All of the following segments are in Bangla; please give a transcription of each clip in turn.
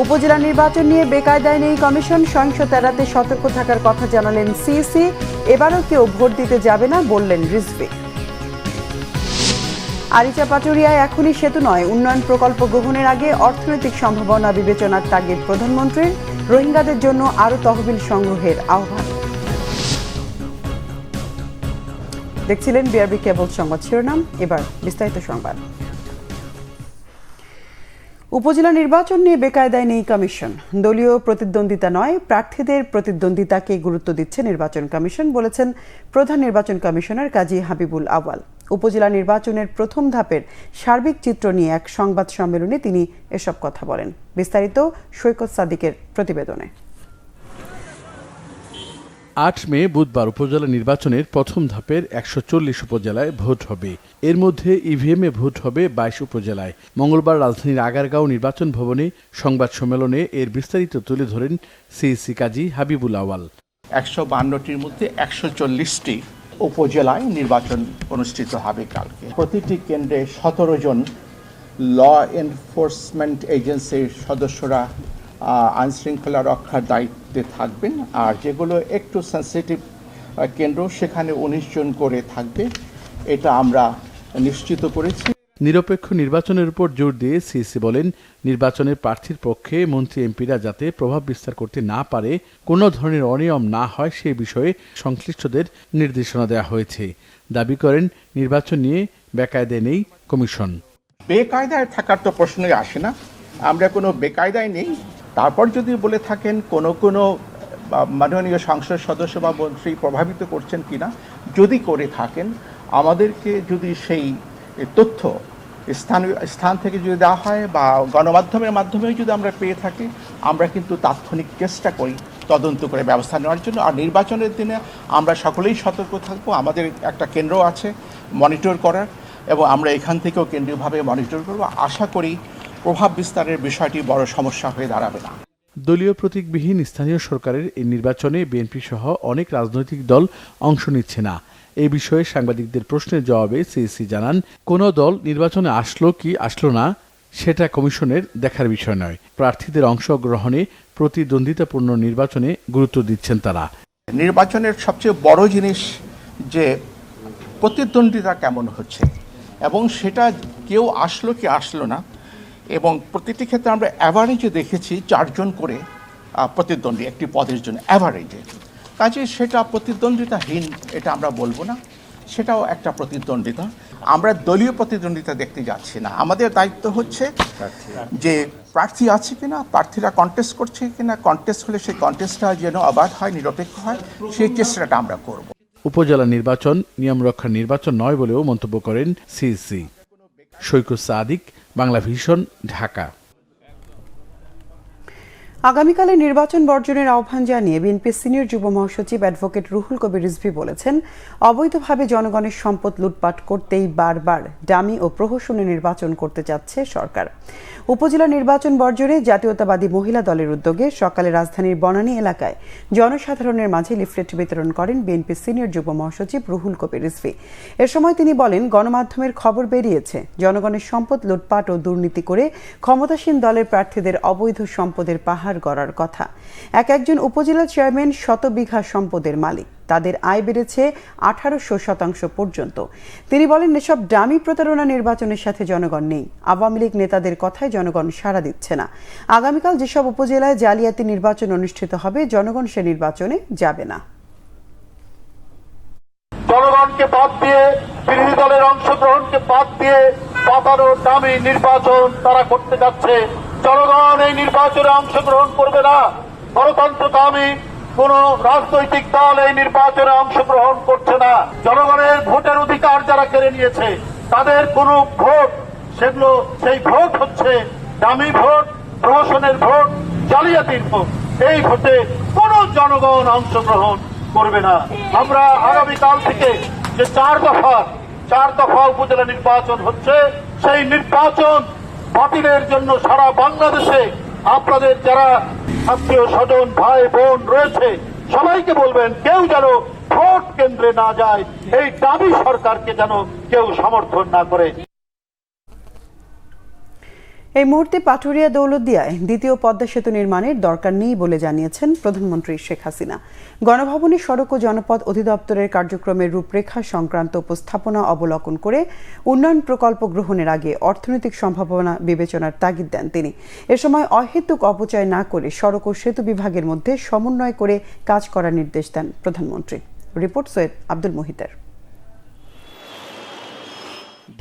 উপজেলা নির্বাচন নিয়ে বেকায়দায় নেই কমিশন, সহিংসতা এড়াতে সতর্ক থাকার কথা জানালেন সিইসি। এবারও কেউ ভোট দিতে যাবে না বললেন রিজভী। আরিচা-পাটুরিয়ায় এখনই সেতু নয়, উন্নয়ন প্রকল্প গ্রহণের আগে অর্থনৈতিক সম্ভাবনা বিবেচনার তাগিদ প্রধানমন্ত্রীর। রোহিঙ্গাদের জন্য আরও তহবিল সংগ্রহের আহ্বান। দেখছিলেন বিআরবি কেবল সংবাদ শিরোনাম, এবার বিস্তারিত সংবাদ। উপজেলা নির্বাচন নিয়ে বেকায়দায় নেই কমিশন। দলীয় প্রতিদ্বন্দ্বিতা নয়, প্রার্থীদের প্রতিদ্বন্দ্বিতাকে গুরুত্ব দিচ্ছে নির্বাচন কমিশন, বলেছেন প্রধান নির্বাচন কমিশনার কাজী হাবিবুল আউয়াল। উপজেলা নির্বাচনের প্রথম ধাপের সার্বিক চিত্র নিয়ে এক সংবাদ সম্মেলনে তিনি এসব কথা বলেন। বিস্তারিত সৈকত সাদিকের প্রতিবেদনে। ৮ মে বুধবার উপজেলা নির্বাচনের প্রথম ধাপের ১৪০ উপজেলায় ভোট হবে। এর মধ্যে ইভিএমে ভোট হবে ২২ উপজেলায়। মঙ্গলবার রাজধানীর আগারগাঁও নির্বাচন ভবনে সংবাদ সম্মেলনে এর বিস্তারিত তুলে ধরেন সিইসি কাজী হাবিবুল আউয়াল। ১৫২টির মধ্যে ১৪০টি উপজেলায় নির্বাচন অনুষ্ঠিত হবে কালকে। প্রতিটি কেন্দ্রে ১৭ জন ল এনফোর্সমেন্ট এজেন্সির সদস্যরা আইনশৃঙ্খলা রক্ষার দায়িত্বে থাকবেন, আর যেগুলো একটু সেন্সিটিভ কেন্দ্র সেখানে ১৯ জন করে থাকবে। এটা আমরা নিশ্চিত করেছি। নিরপেক্ষ নির্বাচনের উপর জোর দিয়ে সিইসি বলেন, নির্বাচনের প্রার্থীর পক্ষে মন্ত্রী এমপিরা যাতে প্রভাব বিস্তার করতে না পারে, কোনো ধরনের অনিয়ম না হয় সে বিষয়ে সংশ্লিষ্টদের নির্দেশনা দেওয়া হয়েছে। দাবি করেন, নির্বাচন নিয়ে বেকায়দায় নেই কমিশন। বেকায়দায় থাকার তো প্রশ্নই আসে না, আমরা কোনো বেকায়দায় নেই। তারপর যদি বলে থাকেন কোনো মাননীয় সংসদ সদস্য বা মন্ত্রী প্রভাবিত করছেন কিনা, যদি করে থাকেন আমাদেরকে যদি সেই তথ্য স্থান থেকে যদি দেওয়া হয় বা গণমাধ্যমের মাধ্যমে যদি আমরা পেয়ে থাকি, আমরা কিন্তু তাৎক্ষণিক চেষ্টা করি তদন্ত করে ব্যবস্থা নেওয়ার জন্য। আর নির্বাচনের দিনে আমরা সকলেই সতর্ক থাকবো। আমাদের একটা কেন্দ্র আছে মনিটর করার, এবং আমরা এখান থেকেও কেন্দ্রীয়ভাবে মনিটর করব। আশা করি প্রভাব বিস্তারের বিষয়টি বড় সমস্যা হয়ে দাঁড়াবে না। দলীয় প্রতীকবিহীন স্থানীয় সরকারের এই নির্বাচনে বিএনপি সহ অনেক রাজনৈতিক দল অংশ নিচ্ছে না। এই বিষয়ে সাংবাদিকদের প্রশ্নের জবাবে সিইসি জানান, কোনো দল নির্বাচনে আসলো কি আসলো না সেটা কমিশনের দেখার বিষয় নয়। প্রার্থীদের অংশগ্রহণে প্রতিদ্বন্দ্বিতাপূর্ণ নির্বাচনে গুরুত্ব দিচ্ছেন তারা। নির্বাচনের সবচেয়ে বড় জিনিস যে প্রতিদ্বন্দ্বিতা কেমন হচ্ছে, এবং সেটা কেউ আসলো কি আসলো না। এবং প্রতিটি ক্ষেত্রে আমরা অ্যাভারেজে দেখেছি 4 জন করে প্রতিদ্বন্দ্বী একটি পদের জন্য অ্যাভারেজে। কাজে সেটা প্রতিদ্বন্দ্বিতাহীন এটা আমরা বলবো না, সেটাও একটা প্রতিদ্বন্দ্বিতা। আমরা দলীয় প্রতিদ্বন্দ্বিতা দেখতে যাচ্ছি না। আমাদের দায়িত্ব হচ্ছে যে প্রার্থী আছে কিনা, প্রার্থীরা কন্টেস্ট করছে কিনা, কন্টেস্ট হলে সেই কন্টেস্টটা যেন অবাধ হয়, নিরপেক্ষ হয়, সেই চেষ্টাটা আমরা করব। উপজেলা নির্বাচন নিয়ম রক্ষার নির্বাচন নয় বলেও মন্তব্য করেন সিইসি। সৈকত সাদিক, বাংলা ভিশন, ঢাকা। আগামীকালে নির্বাচন বর্জনের আহ্বান জানিয়ে বিএনপির সিনিয়র যুব মহাসচিব অ্যাডভোকেট রুহুল কবির রিজভী বলেছেন, অবৈধভাবে জনগণের সম্পদ লুটপাট করতেই বারবার ডামি ও প্রহসনে নির্বাচন করতে চাচ্ছে সরকার। উপজেলা নির্বাচন বর্জনে জাতীয়তাবাদী মহিলা দলের উদ্যোগে সকালে রাজধানীর বনানী এলাকায় জনসাধারণের মাঝে লিফলেট বিতরণ করেন বিএনপির সিনিয়র যুব মহাসচিব রুহুল কবির রিজভী। এ সময় তিনি বলেন, গণমাধ্যমের খবর বেরিয়েছে জনগণের সম্পদ লুটপাট ও দুর্নীতি করে ক্ষমতাসীন দলের প্রার্থীদের অবৈধ সম্পদের পাহাড় গড়ার কথা। একজন উপজেলা চেয়ারম্যান শত বিঘা সম্পদের মালিক, তাদের আয় বেড়েছে 1800% পর্যন্ত। তিনি বলেন, এসব ডামি প্রতারণা নির্বাচনের সাথে জনগণ নেই। আওয়ামী লীগ নেতাদের কথায় জনগণ সাড়া দিচ্ছে না। আগামীকাল যেসব উপজেলায় জালিয়াতি নির্বাচন অনুষ্ঠিত হবে, জনগণ সে নির্বাচনে যাবে না। জনগণকে বাদ দিয়ে, বিরোধী দলের অংশগ্রহণকে বাদ দিয়ে পাতানো দামি নির্বাচন তারা করতে যাচ্ছে। জনগণ এই নির্বাচনে অংশগ্রহণ করবে না। গণতন্ত্রকামী কোন রাজনৈতিক দল এই নির্বাচনে অংশগ্রহণ করছে না। জনগণের ভোটের অধিকার যারা কেড়ে নিয়েছে, তাদের কোন ভোট, সেগুলো সেই ভোট হচ্ছে দামি ভোট, প্রহসনের ভোট, জালিয়াতির ভোট। এই ভোটে কোন জনগণ অংশগ্রহণ করবে না। আমরা আগামীকাল থেকে যে 4 দফা উপজেলা নির্বাচন হচ্ছে, সেই নির্বাচন বাতিলের জন্য সারা বাংলাদেশে আপনাদের যারা আত্মীয় স্বজন ভাই বোন রয়েছে সবাইকে বলবেন, কেউ যেন ভোট কেন্দ্রে না যায়, এই দাবি সরকারকে যেন কেউ সমর্থন না করে। এই মুহূর্তে পাটুরিয়া দৌলতদিয়ায় দ্বিতীয় পদ্মা সেতু নির্মাণের দরকার নেই বলে জানিয়েছেন প্রধানমন্ত্রী শেখ হাসিনা। গণভবনে সড়ক ও জনপথ অধিদপ্তরের কার্যক্রমের রূপরেখা সংক্রান্ত উপস্থাপনা অবলোকন করে উন্নয়ন প্রকল্প গ্রহণের আগে অর্থনৈতিক সম্ভাবনা বিবেচনার তাগিদ দেন তিনি। এ সময় অহেতুক অপচয় না করে সড়ক ও সেতু বিভাগের মধ্যে সমন্বয় করে কাজ করার নির্দেশ দেন প্রধানমন্ত্রী। রিপোর্ট সৈয়দ আব্দুল মুহিতের।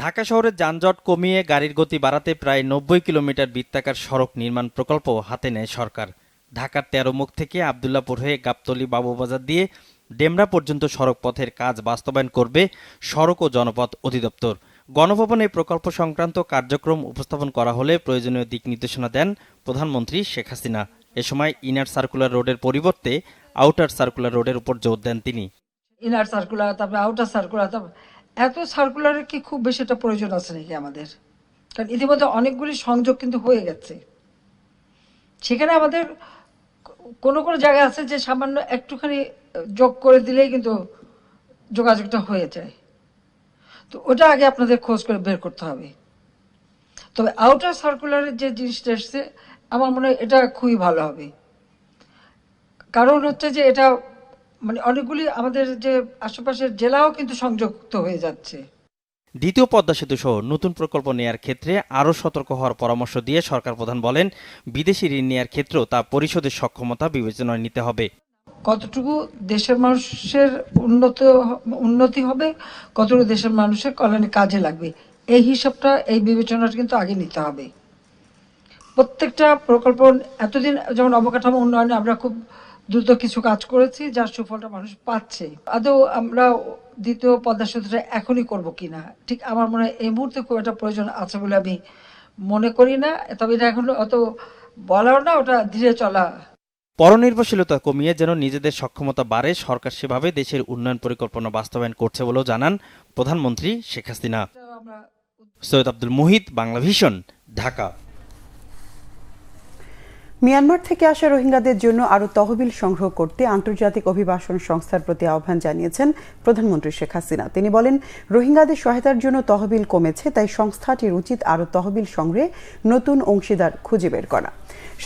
ঢাকা শহরের যানজট কমিয়ে গাড়ির গতি বাড়াতে প্রায় 90 কিলোমিটার বৃত্তাকার সড়ক নির্মাণ প্রকল্প হাতে নেয় সরকার। ঢাকার 13 মুখ থেকে আবদুল্লাপুর হয়ে গাবতলী বাবুবাজার দিয়ে ডেমরা পর্যন্ত সড়ক পথের কাজ বাস্তবায়ন করবে সড়ক ও জনপথ অধিদপ্তর। গণভবনে প্রকল্প সংক্রান্ত কার্যক্রম উপস্থাপন করা হলে প্রয়োজনীয় দিক নির্দেশনা দেন প্রধানমন্ত্রী শেখ হাসিনা। এ সময় ইনার সার্কুলার রোডের পরিবর্তে আউটার সার্কুলার রোডের উপর জোর দেন তিনি। ইনার সার্কুলার, তারপরে আউটার সার্কুলার, এত সার্কুলারের কি খুব বেশি একটা প্রয়োজন আছে নাকি আমাদের? কারণ ইতিমধ্যে অনেকগুলি সংযোগ কিন্তু হয়ে গেছে। সেখানে আমাদের কোনো কোনো জায়গা আছে যে সামান্য একটুখানি যোগ করে দিলেই কিন্তু যোগাযোগটা হয়ে যায়। তো ওটা আগে আপনাদের খোঁজ করে বের করতে হবে। তবে আউটার সার্কুলারের যে জিনিসটা এসছে আমার মনে হয় এটা খুবই ভালো হবে। কারণ হচ্ছে যে এটা মানে অনেকগুলি আমাদের যে আশেপাশের জেলাও কিন্তু সংযুক্ত হয়ে যাচ্ছে। দ্বিতীয় পদ্মা সেতু সহ নতুন প্রকল্প নেয়ার ক্ষেত্রে আরও সতর্ক হওয়ার পরামর্শ দিয়ে সরকার প্রধান বলেন, বিদেশি ঋণ নেয়ার ক্ষেত্রেও তা পরিশোধের সক্ষমতা বিবেচনায় নিতে হবে। কতটুকু দেশের মানুষের উন্নতি হবে, কতটুকু দেশের মানুষের কল্যাণে কাজে লাগবে, এই হিসাবটা, এই বিবেচনাটা কিন্তু আগে নিতে হবে। প্রত্যেকটা প্রকল্প এতদিন যেমন অবকাঠামো উন্নয়নে আমরা খুব দ্রুত কিছু কাজ করেছি, যার সুফলটা মানুষ পাচ্ছে। আদৌ আমরা দ্বিতীয় পদ্মা সেতুটা এখনই করব কিনা, ঠিক আমার মনে হয় এই মুহূর্তে খুব একটা প্রয়োজন আছে বলে আমি মনে করি না। তবে এটা এখন অত বলাও না, ওটা ধীরে চলা। পরনির্ভরশীলতা কমিয়ে যেন নিজেদের সক্ষমতা বাড়ে, সরকার সেভাবে দেশের উন্নয়ন পরিকল্পনা বাস্তবায়ন করছে বলেও জানান প্রধানমন্ত্রী শেখ হাসিনা। সৈয়দ আব্দুল মুহিত, বাংলাভিশন, ঢাকা। মিয়ানমার থেকে আসা রোহিঙ্গাদের জন্য আরও তহবিল সংগ্রহ করতে আন্তর্জাতিক অভিবাসন সংস্থার প্রতি আহ্বান জানিয়েছেন প্রধানমন্ত্রী শেখ হাসিনা। তিনি বলেন, রোহিঙ্গাদের সহায়তার জন্য তহবিল কমেছে, তাই সংস্থাটির উচিত আরও তহবিল সংগ্রহে নতুন অংশীদার খুঁজে বের করা।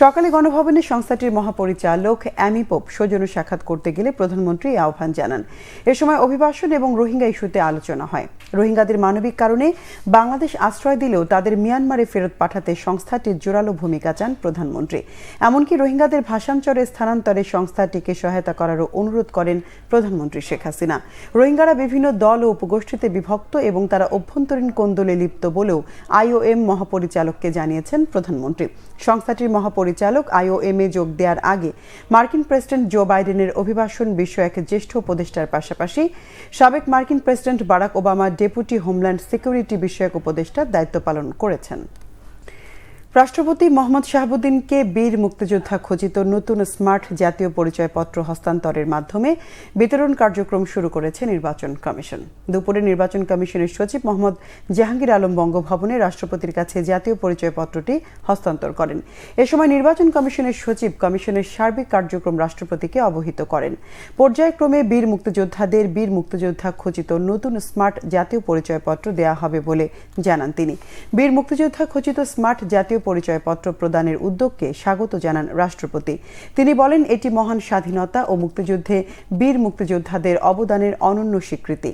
সকালে গণভবনে সংস্থাটির মহাপরিচালক অ্যামি পোপ সৌজন্য সাক্ষাৎ করতে গেলে প্রধানমন্ত্রী এই আহ্বান জানান। এ সময় অভিবাসন এবং রোহিঙ্গা ইস্যুতে আলোচনা হয়। রোহিঙ্গাদের মানবিক কারণে বাংলাদেশ আশ্রয় দিলেও তাদের মিয়ানমারে ফেরত পাঠাতে সংস্থাটির জোরালো ভূমিকা চান প্রধানমন্ত্রী। এমনকি রোহিঙ্গাদের ভাষান্তরে স্থানান্তরে সংস্থাটিকে সহায়তা করারও অনুরোধ করেন প্রধানমন্ত্রী শেখ হাসিনা। রোহিঙ্গারা বিভিন্ন দল ও উপগোষ্ঠীতে বিভক্ত এবং তারা অভ্যন্তরীণ কোন্দলে লিপ্ত বলেও IOM মহাপরিচালককে জানিয়েছেন প্রধানমন্ত্রী। সংস্থাটির মহাপরিচালক IOM এ যোগ দেওয়ার আগে মার্কিন প্রেসিডেন্ট জো বাইডেনের অভিবাসন বিষয়ক জ্যেষ্ঠ উপদেষ্টার পাশাপাশি সাবেক মার্কিন president Barack Obama deputy homeland security বিষয়ক উপদেষ্টার দায়িত্ব পালন করেছেন। রাষ্ট্রপতি মোহাম্মদ শাহাবুদ্দিনকে বীর মুক্তিযোদ্ধা খচিত নতুন স্মার্ট জাতীয় পরিচয়পত্র হস্তান্তরের মাধ্যমে বিতরণ কার্যক্রম শুরু করেছে নির্বাচন কমিশন। দুপুরে নির্বাচন কমিশনের সচিব মোহাম্মদ জাহাঙ্গীর আলম বঙ্গভবনে রাষ্ট্রপতির কাছে জাতীয় পরিচয়পত্রটি হস্তান্তর করেন। এ সময় নির্বাচন কমিশনের সচিব কমিশনের সার্বিক কার্যক্রম রাষ্ট্রপতিকে অবহিত করেন। পর্যায়ক্রমে বীর মুক্তিযোদ্ধাদের বীর মুক্তিযোদ্ধা খচিত নতুন স্মার্ট জাতীয় পরিচয়পত্র দেওয়া হবে বলে জানান তিনি। বীর মুক্তিযোদ্ধা খচিত স্মার্ট জাতীয় পরিচয়পত্র প্রদানের উদ্যোগকে স্বাগত জানান রাষ্ট্রপতি। তিনি বলেন, এটি মহান স্বাধীনতা ও মুক্তিযুদ্ধে বীর মুক্তিযোদ্ধাদের অবদানের অনন্য স্বীকৃতি।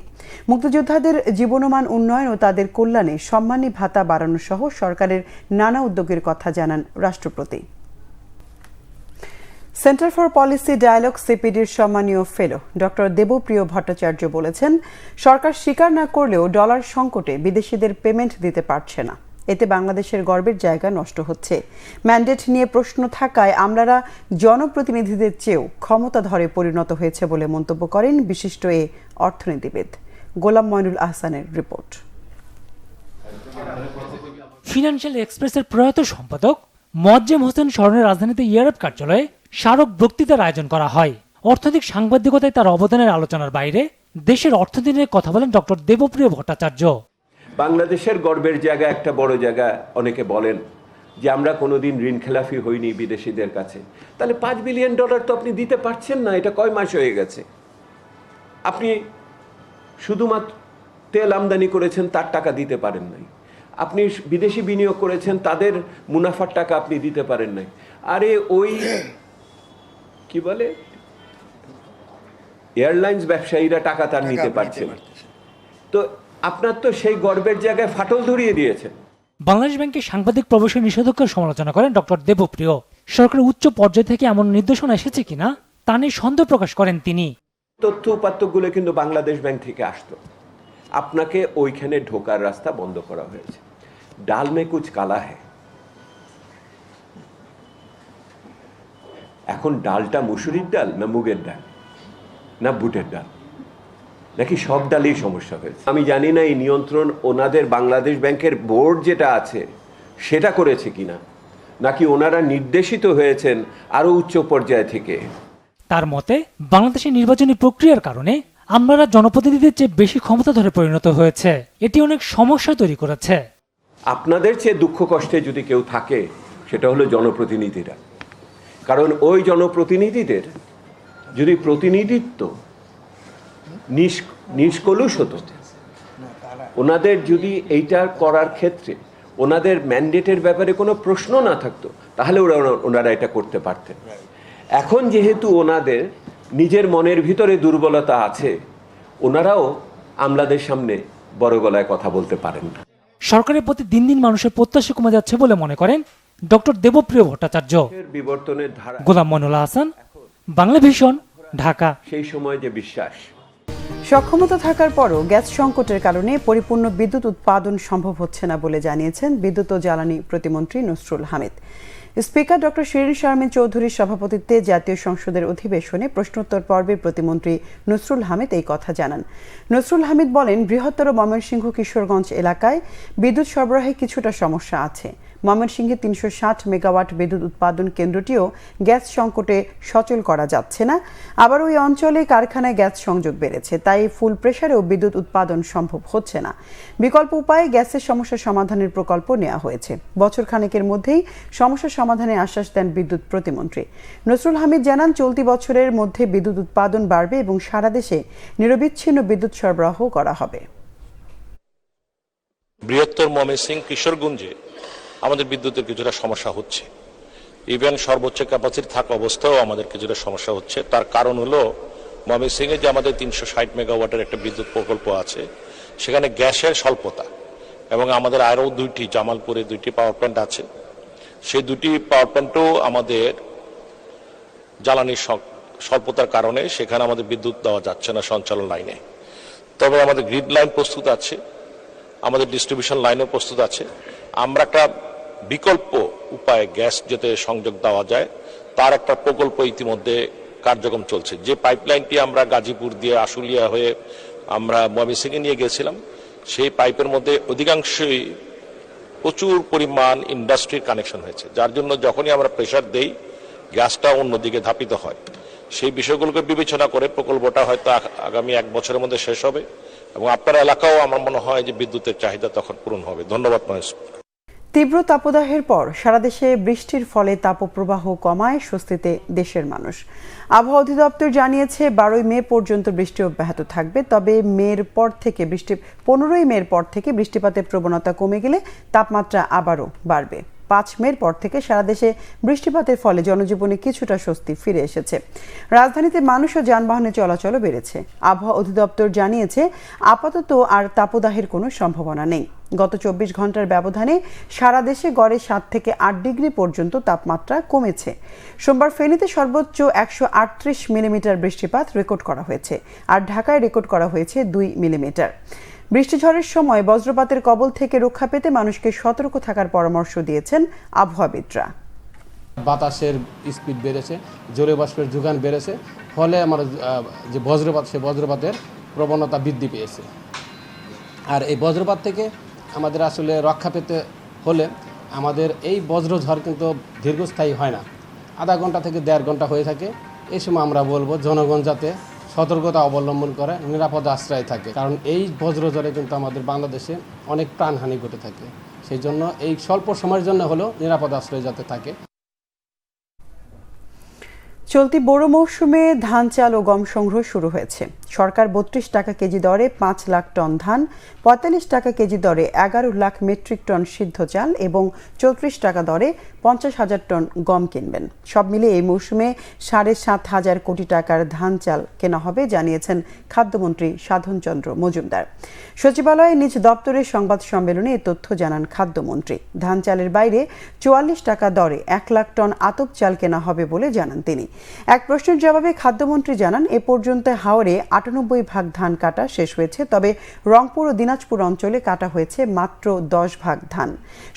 মুক্তিযোদ্ধাদের জীবনমান উন্নয়ন ও তাদের কল্যাণে সম্মানী ভাতা বাড়ানো সহ সরকারের নানা উদ্যোগের কথা জানান রাষ্ট্রপতি। সেন্টার ফর পলিসি ডায়ালগ সিপিডির সম্মানীয় ফেলো ডক্টর দেবপ্রিয় ভট্টাচার্য বলেছেন, সরকার স্বীকার না করলেও ডলার সংকটে বিদেশিদের পেমেন্ট দিতে পারছে না। এতে বাংলাদেশের গর্বের জায়গা নষ্ট হচ্ছে। ম্যান্ডেট নিয়ে প্রশ্ন থাকায় আমলারা জনপ্রতিনিধিদের চেয়েও ক্ষমতাধরে পরিণত হয়েছে বলে মন্তব্য করেন বিশিষ্ট এ অর্থনীতিবিদ। গোলাম মইনুল আহসানের রিপোর্ট। ফিনান্সিয়াল এক্সপ্রেসের প্রয়াত সম্পাদক মোয়াজ্জেম হোসেন স্মরণে রাজধানীতে ইউরোপ কার্যালয়ে স্মারক বক্তৃতার আয়োজন করা হয়। অর্থনৈতিক সাংবাদিকতায় তার অবদানের আলোচনার বাইরে দেশের অর্থনীতি নিয়ে কথা বলেন ডক্টর দেবপ্রিয় ভট্টাচার্য। বাংলাদেশের গর্বের জায়গা, একটা বড় জায়গা। অনেকে বলেন যে আমরা কোনোদিন ঋণ খেলাফি হইনি বিদেশিদের কাছে। তাহলে $5 বিলিয়ন তো আপনি দিতে পারছেন না। এটা কয় মাস হয়ে গেছে? আপনি শুধুমাত্র তেল আমদানি করেছেন, তার টাকা দিতে পারেন নাই। আপনি বিদেশি বিনিয়োগ করেছেন, তাদের মুনাফার টাকা আপনি দিতে পারেন নাই। আরে ওই কি বলে এয়ারলাইন্স ব্যবসায়ীরা টাকা তার নিতে পারছে না, তো আপনার তো সেই গর্বের জায়গায় ফাটল ধরিয়ে দিয়েছেন। বাংলাদেশ ব্যাংকের সাংবাদিক প্রবেশের নিষেধাজ্ঞার সমালোচনা করেন ডক্টর দেবপ্রিয়। সরকারের উচ্চ পর্যায় থেকে এমন নির্দেশনা এসেছে কিনা তা নিয়ে সন্দেহ প্রকাশ করেন তিনি। তথ্য উপাত্তগুলো কিন্তু বাংলাদেশ ব্যাংক থেকে আসতো, আপনাকে ওইখানে ঢোকার রাস্তা বন্ধ করা হয়েছে। ডাল মে কুছ কালা হ্যায়। এখন ডালটা মুসুরির ডাল না মুগের ডাল না বুটের ডাল নাকি সব ডালেই সমস্যা হয়েছে? আমি জানি না এই নিয়ন্ত্রণ ওনাদের বাংলাদেশ ব্যাংকের বোর্ড যেটা আছে সেটা করেছে কিনা, নাকি ওনারা নির্দেশিত হয়েছেন আরো উচ্চ পর্যায় থেকে। তার মতে বাংলাদেশের নির্বাচনী প্রক্রিয়ার কারণে আমরা জনপ্রতিনিধিদের চেয়ে বেশি ক্ষমতাধরে পরিণত হয়েছে, এটি অনেক সমস্যা তৈরি করেছে। আপনাদের চেয়ে দুঃখ কষ্টে যদি কেউ থাকে সেটা হলো জনপ্রতিনিধিরা, কারণ ওই জনপ্রতিনিধিদের যদি প্রতিনিধিত্ব নিষ্কলুষ হতো, ওনাদের যদি এইটা করার ক্ষেত্রে ওনাদের ম্যান্ডেটের ব্যাপারে কোনো প্রশ্ন না থাকতো, তাহলে ওনারা এটা করতে পারতেন। এখন যেহেতু ওনাদের নিজের মনের ভিতরে দুর্বলতা আছে, ওনারাও আমলাদের সামনে বড় গলায় কথা বলতে পারেন না। সরকারের প্রতি দিন দিন মানুষের প্রত্যাশা কমে যাচ্ছে বলে মনে করেন ডক্টর দেবপ্রিয় ভট্টাচার্য। বিবর্তনের ধারা। গোলাম মইনুল্লাহ হাসান, বাংলা ভিশন, ঢাকা। সেই সময় যে বিশ্বাস। সক্ষমতা থাকার পরও গ্যাস সংকটের কারণে পরিপূর্ণ বিদ্যুৎ উৎপাদন সম্ভব হচ্ছে না বলে জানিয়েছেন বিদ্যুৎ ও জ্বালানি প্রতিমন্ত্রী নসরুল হামিদ। স্পিকার ডক্টর শিরিন শারমিন চৌধুরীর সভাপতিত্বে জাতীয় সংসদের অধিবেশনে প্রশ্নোত্তর পর্বে প্রতিমন্ত্রী নসরুল হামিদ এই কথা জানান। নসরুল হামিদ বলেন, বৃহত্তর ময়মনসিংহ কিশোরগঞ্জ এলাকায় বিদ্যুৎ সরবরাহে কিছুটা সমস্যা আছে। ময়মনসিংহে ৩৬০ মেগাওয়াট বিদ্যুৎ উৎপাদন কেন্দ্রটিও গ্যাস সংকটে সচল করা যাচ্ছে না। আবার ওই অঞ্চলে কারখানায় গ্যাস সংযোগ বেড়েছে, তাই ফুল প্রেসারেও বিদ্যুৎ উৎপাদন সম্ভব হচ্ছে না। বিকল্প উপায়ে গ্যাসের সমস্যা সমাধানের প্রকল্প নেওয়া হয়েছে। বছর খানেকের মধ্যেই সমস্যা সমাধানের আশ্বাস দেন বিদ্যুৎ প্রতিমন্ত্রী। নসরুল হামিদ জানান, চলতি বছরের মধ্যে বিদ্যুৎ উৎপাদন বাড়বে এবং সারা দেশে নিরবিচ্ছিন্ন বিদ্যুৎ সরবরাহ করা হবে। বৃহত্তর ময়মনসিংহ কিশোরগঞ্জে আমাদের বিদ্যুতের কিছুটা সমস্যা হচ্ছে, ইভেন সর্বোচ্চ ক্যাপাসিটি থাকা অবস্থাও আমাদের কিছুটা সমস্যা হচ্ছে। তার কারণ হলো ময়মনসিংহে যে আমাদের ৩৬০ মেগাওয়াটের একটা বিদ্যুৎ প্রকল্প আছে, সেখানে গ্যাসের স্বল্পতা, এবং আমাদের আরও দুইটি জামালপুরে 2টি পাওয়ার প্ল্যান্ট আছে, সেই 2টি পাওয়ার প্ল্যান্টও আমাদের জ্বালানির স্বল্পতার কারণে সেখানে আমাদের বিদ্যুৎ দেওয়া যাচ্ছে না সঞ্চালন লাইনে। তবে আমাদের গ্রিড লাইন প্রস্তুত আছে, আমাদের ডিস্ট্রিবিউশন লাইনও প্রস্তুত আছে। আমরা একটা বিকল্প উপায়ে গ্যাস যাতে সংযোগ দেওয়া যায় তার একটা প্রকল্প ইতিমধ্যে কার্যক্রম চলছে। যে পাইপলাইনটি আমরা গাজীপুর দিয়ে আশুলিয়া হয়ে আমরা ময়মনসিংহে নিয়ে গেছিলাম, সেই পাইপের মধ্যে অধিকাংশই প্রচুর পরিমাণ ইন্ডাস্ট্রির কানেকশন হয়েছে, যার জন্য যখনই আমরা প্রেসার দেই গ্যাসটা অন্যদিকে ধাপিত হয়। সেই বিষয়গুলোকে বিবেচনা করে প্রকল্পটা হয়তো আগামী 1 বছরের মধ্যে শেষ হবে, এবং আপনার এলাকাও আমার মনে হয় যে বিদ্যুতের চাহিদা তখন পূরণ হবে। ধন্যবাদ। তীব্র তাপদাহের পর সারা দেশে বৃষ্টির ফলে তাপপ্রবাহ কমায় স্বস্তিতে দেশের মানুষ। আবহাওয়া অধিদপ্তর জানিয়েছে 12ই মে পর্যন্ত বৃষ্টি অব্যাহত থাকবে, তবে 15ই মের পর থেকে বৃষ্টিপাতের প্রবণতা কমে গেলে তাপমাত্রা আবারও বাড়বে। 5 মের পর থেকে সারা দেশে বৃষ্টিপাতের ফলে জনজীবনে কিছুটা স্বস্তি ফিরে এসেছে। রাজধানীতে মানুষ ও যানবাহনের চলাচলও বেড়েছে। আবহাওয়া অধিদপ্তর জানিয়েছে, আপাতত আর তাপদাহের কোনো সম্ভাবনা নেই। গত 24 ঘন্টার ব্যবধানে সারা দেশে গড়ে 7 থেকে 8 ডিগ্রি পর্যন্ত তাপমাত্রা কমেছে। সোমবার ফেনীতে সর্বোচ্চ 138 মিলিমিটার বৃষ্টিপাত রেকর্ড করা হয়েছে, আর ঢাকায় রেকর্ড করা হয়েছে 2 মিলিমিটার। বৃষ্টিঝড়ের সময় বজ্রপাতের কবল থেকে রক্ষা পেতে মানুষকে সতর্ক থাকার পরামর্শ দিয়েছেন আবহাওয়াবিদরা। বাতাসের স্পিড বেড়েছে, জলীয় বাষ্পের যোগান বেড়েছে, ফলে আমার যে বজ্রপাত, সে বজ্রপাতের প্রবণতা বৃদ্ধি পেয়েছে। আর এই বজ্রপাত থেকে আমাদের আসলে রক্ষা পেতে হলে আমাদের এই বজ্রঝড় কিন্তু দীর্ঘস্থায়ী হয় না, আধা ঘন্টা থেকে 1.5 ঘন্টা হয়ে থাকে। এই সময় আমরা বলবো জনগণ যাতে সতর্কতা অবলম্বন করে নিরাপদ আশ্রয় থাকে, কারণ এই বজ্রঝড়ে কিন্তু আমাদের বাংলাদেশে অনেক প্রাণহানি ঘটে থাকে। সেই জন্য এই স্বল্প সময়ের জন্য হলেও নিরাপদ আশ্রয় যাতে থাকে। চলতি বোরো মৌসুমে ধান, চাল ও গম সংগ্রহ শুরু হয়েছে। সরকার ৩২ টাকা কেজি দরে ৫ লাখ টন ধান, ৪৫ টাকা কেজি দরে ১১ লাখ মেট্রিক টন সিদ্ধ চাল এবং ৩৪ টাকা দরে ৫০,০০০ টন গম কিনবেন। সব মিলিয়ে এই মৌসুমে ৭,৫০০ কোটি টাকার ধান চাল কেনা হবে জানিয়েছেন খাদ্যমন্ত্রী সাধন চন্দ্র মজুমদার। সচিবালয়ে নিজ দপ্তরের সংবাদ সম্মেলনে এ তথ্য জানান খাদ্যমন্ত্রী। ধান চালের বাইরে ৪৪ টাকা দরে ১ লাখ টন আতপ চাল কেনা হবে বলে জানান তিনি। এক প্রশ্নের জবাবে খাদ্যমন্ত্রী জানান, এ পর্যন্ত হাওরে ৯৮ ভাগ ধান কাটা শেষ হয়েছে, তবে রংপুর ও দিনাজপুর অঞ্চলে কাটা হয়েছে মাত্র ১০ ভাগ ধান।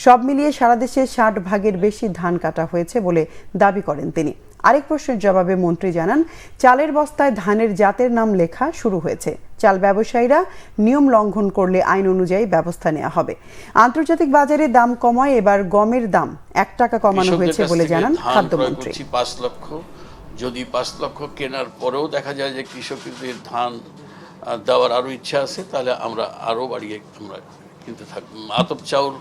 সব মিলিয়ে সারা দেশে ৬০ ভাগের বেশি ধান কাটা হয়েছে বলে দাবি করেন তিনি। আরেক প্রশ্নের জবাবে মন্ত্রী জানান, চালের বস্তায় ধানের জাতের নাম লেখা শুরু হয়েছে। চাল ব্যবসায়ীরা নিয়ম লঙ্ঘন করলে আইন অনুযায়ী ব্যবস্থা নেওয়া হবে। আন্তর্জাতিক বাজারে দাম কমায় এবার গমের দাম ১ টাকা কমানো হয়েছে বলে জানান খাদ্যমন্ত্রী। ৫ লক্ষ, যদি ৫ লক্ষ কেনার পরেও দেখা যায় যে কৃষকদের ধান দেওয়ার আরও ইচ্ছা আছে, তাহলে আমরা আরও বাড়িয়ে আমরা কিনতে থাকব। আতপ চাউল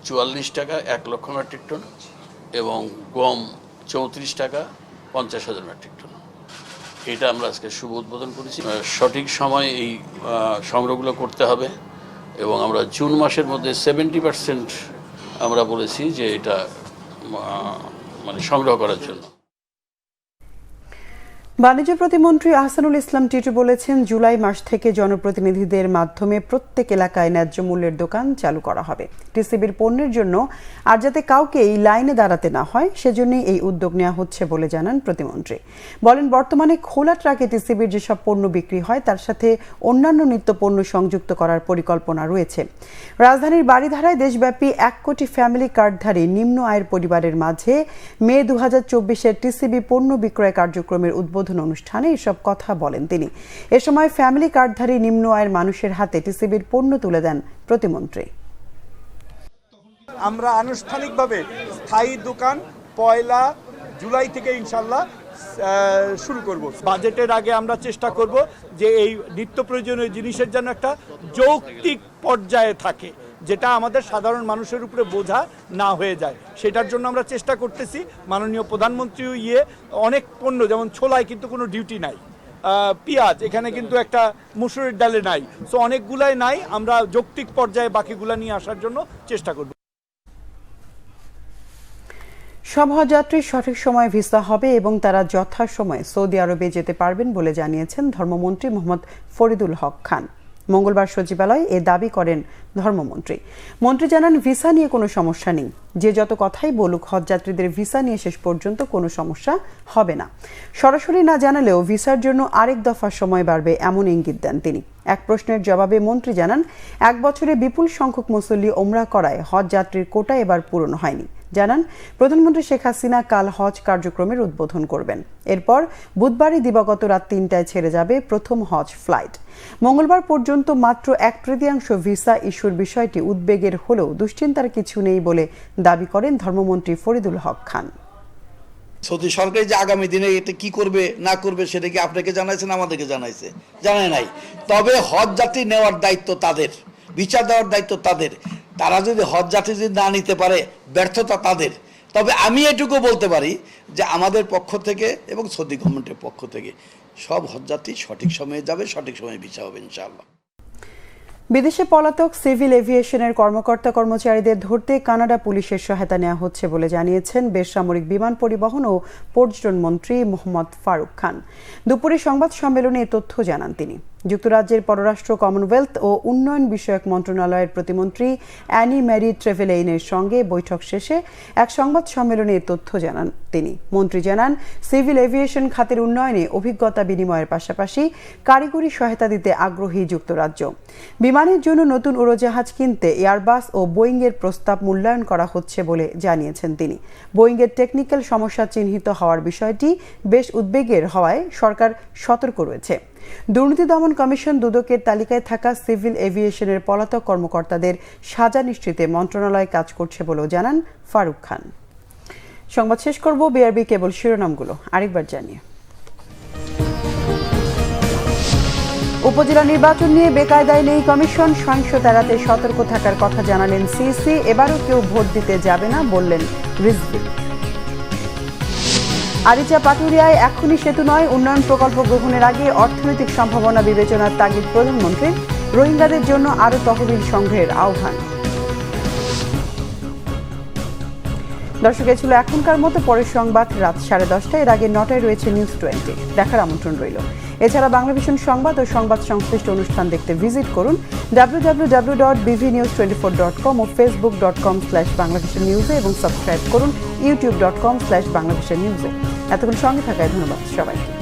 ৪৪ টাকা ১ লক্ষ মেট্রিক টন এবং গম ৩৪ টাকা ৫০,০০০ মেট্রিক টন। এটা আমরা আজকে শুভ উদ্বোধন করেছি। সঠিক সময় এই সংগ্রহগুলো করতে হবে এবং আমরা জুন মাসের মধ্যে 70% আমরা বলেছি যে এটা মানে সংগ্রহ করার জন্য। বাণিজ্য প্রতিমন্ত্রী আহসানুল ইসলাম টিটু বলেছেন, জুলাই মাস থেকে জনপ্রতিনিধিদের মাধ্যমে প্রত্যেক এলাকায় ন্যায্য মূল্যের দোকান চালু করা হবে। টিসিবির পণ্যের জন্য আর যাতে কাউকে এই লাইনে দাঁড়াতে না হয়, সেজন্যই এই উদ্যোগ নেওয়া হচ্ছে বলে জানান প্রতিমন্ত্রী। বলেন, বর্তমানে খোলা ট্রাকে টিসিবির যেসব পণ্য বিক্রি হয় তার সাথে অন্যান্য নিত্য পণ্য সংযুক্ত করার পরিকল্পনা রয়েছে। রাজধানীর বারিধারায় দেশব্যাপী ১ কোটি ফ্যামিলি কার্ডধারী নিম্ন আয়ের পরিবারের মাঝে মে ২০২৪-এর টিসিবি পণ্য বিক্রয় কার্যক্রমের উদ্বোধন অনুষ্ঠানে এসব কথা বলেন তিনি। এ সময় ফ্যামিলি কার্ডধারী নিম্ন আয়ের মানুষের হাতে টিসিবির পণ্য তুলে দেন প্রতিমন্ত্রী। আমরা আনুষ্ঠানিকভাবে স্থায়ী দোকান ১ জুলাই থেকে ইনশাল্লাহ শুরু করব। বাজেটের আগে আমরা চেষ্টা করব যে এই নিত্য প্রয়োজনীয় জিনিসের যেন একটা যৌক্তিক পর্যায়ে থাকে, যেটা আমাদের সাধারণ মানুষের উপরে বোঝা না হয়ে যায়। সেটার জন্য আমরা চেষ্টা করতেছি। মাননীয় প্রধানমন্ত্রীও অনেক পণ্য, যেমন ছোলায় কিন্তু কোনো ডিউটি নাই, পেঁয়াজ এখানে কিন্তু একটা মুসুরির ডালে নাই, সো অনেকগুলাই নাই। আমরা যৌক্তিক পর্যায়ে বাকিগুলা নিয়ে আসার জন্য চেষ্টা করব। সব হজযাত্রীর সঠিক সময়ে ভিসা হবে এবং তারা যথাসময়ে সৌদি আরবে যেতে পারবেন বলে জানিয়েছেন ধর্মমন্ত্রী মোহাম্মদ ফরিদুল হক খান। মঙ্গলবার সচিবালয়ে এ দাবি করেন ধর্মমন্ত্রী। মন্ত্রী জানান, ভিসা নিয়ে কোনো সমস্যা নেই। যে যত কথাই বলুক, হজযাত্রীদের ভিসা নিয়ে শেষ পর্যন্ত কোনো সমস্যা হবে না। সরাসরি না জানালেও ভিসার জন্য আরেক দফা সময় বাড়বে এমন ইঙ্গিত দেন তিনি। এক প্রশ্নের জবাবে মন্ত্রী জানান, ১ বছরে বিপুল সংখ্যক মুসল্লি ওমরা করায় হজযাত্রীর কোটা এবার পূরণ হয়নি। জানান, প্রধানমন্ত্রী শেখ হাসিনা কাল হজ কার্যক্রমের উদ্বোধন করবেন। এরপর বুধবারই দিবাগত রাত ৩টায় ছেড়ে যাবে প্রথম হজ ফ্লাইট। মঙ্গলবার পর্যন্ত মাত্র ১/৩ ভিসা ইস্যুর বিষয়টি উদ্বেগের হলেও দুশ্চিন্তার কিছু নেই বলে দাবি করেন ধর্মমন্ত্রী ফরিদুল হক খান। সৌদি সরকার যে আগামী দিনে এটা কি করবে না করবে সেটা কি আপনাকে জানাইছেন, আমাদেরকে জানাইছে? জানায় নাই। তবে হজ যাত্রী নেওয়ার দায়িত্ব তাদের, বিচার দেওয়ার দায়িত্ব তাদের। তারা যদি হজ যাত্রী যদি না নিতে পারে, ব্যর্থতা তাদের। তবে আমি এটুকু বলতে পারি যে আমাদের পক্ষ থেকে এবং সৌদি গভর্নমেন্টের পক্ষ থেকে সব হজযাত্রী সঠিক সময়ে যাবে, সঠিক সময়ে ভিসা হবে ইনশাআল্লাহ। বিদেশে পলাতক সিভিল এভিয়েশনের কর্মকর্তা কর্মচারীদের ধরতে কানাডা পুলিশের সহায়তা নেওয়া হচ্ছে বলে জানিয়েছেন বেসামরিক বিমান পরিবহন ও পর্যটন মন্ত্রী মোহাম্মদ ফারুক খান। দুপুরে সংবাদ সম্মেলনে এ তথ্য জানান তিনি। যুক্তরাজ্যের পররাষ্ট্র, কমনওয়েলথ ও উন্নয়ন বিষয়ক মন্ত্রণালয়ের প্রতিমন্ত্রী অ্যানি ম্যারি ট্রেভেলেইনের সঙ্গে বৈঠক শেষে এক সংবাদ সম্মেলনে এ তথ্য জানান তিনি। মন্ত্রী জানান, সিভিল এভিয়েশন খাতের উন্নয়নে অভিজ্ঞতা বিনিময়ের পাশাপাশি কারিগরি সহায়তা দিতে আগ্রহী যুক্তরাজ্য। বিমানের জন্য নতুন উড়োজাহাজ কিনতে এয়ারবাস ও বোয়িংয়ের প্রস্তাব মূল্যায়ন করা হচ্ছে বলে জানিয়েছেন তিনি। বোয়িংয়ের টেকনিক্যাল সমস্যা চিহ্নিত হওয়ার বিষয়টি বেশ উদ্বেগের হওয়ায় সরকার সতর্ক রয়েছে। দুর্নীতি দমন কমিশন দুদকের তালিকায় থাকা সিভিল এভিয়েশনের পলাতক কর্মকর্তাদের সাজা নিশ্চিতে মন্ত্রণালয় কাজ করছে বলেও জানান ফারুক খান। সংবাদ শেষ করব বিআরবি কেবল শিরোনামগুলো আরেকবার জানিয়ে। উপজেলা নির্বাচন নিয়ে বেকায়দায় নেই কমিশন, সহিংসতা এড়াতে সতর্ক থাকার কথা জানালেন সিইসি। এবারও কেউ ভোট দিতে যাবে না বললেন রিজভী। আরিচা পাটুরিয়ায় এখনই সেতু নয়, উন্নয়ন প্রকল্প গ্রহণের আগে অর্থনৈতিক সম্ভাবনা বিবেচনার তাগিদ প্রধানমন্ত্রীর। রোহিঙ্গাদের জন্য আরও তহবিল সংগ্রহের আহ্বান। দর্শক, ছিল এখনকার মতো। পরের সংবাদ রাত 10:30। এর আগে 9টায় রয়েছে নিউজ 20। দেখার আমন্ত্রণ রইল। এছাড়া বাংলাভিশন সংবাদ ও সংবাদ সংশ্লিষ্ট অনুষ্ঠান দেখতে ভিজিট করুন www.bvnews24.com ও facebook.com/banglavishnnews এবং সাবস্ক্রাইব করুন youtube.com/banglavishnnews। এতক্ষণ সঙ্গে থাকায় ধন্যবাদ সবাইকে।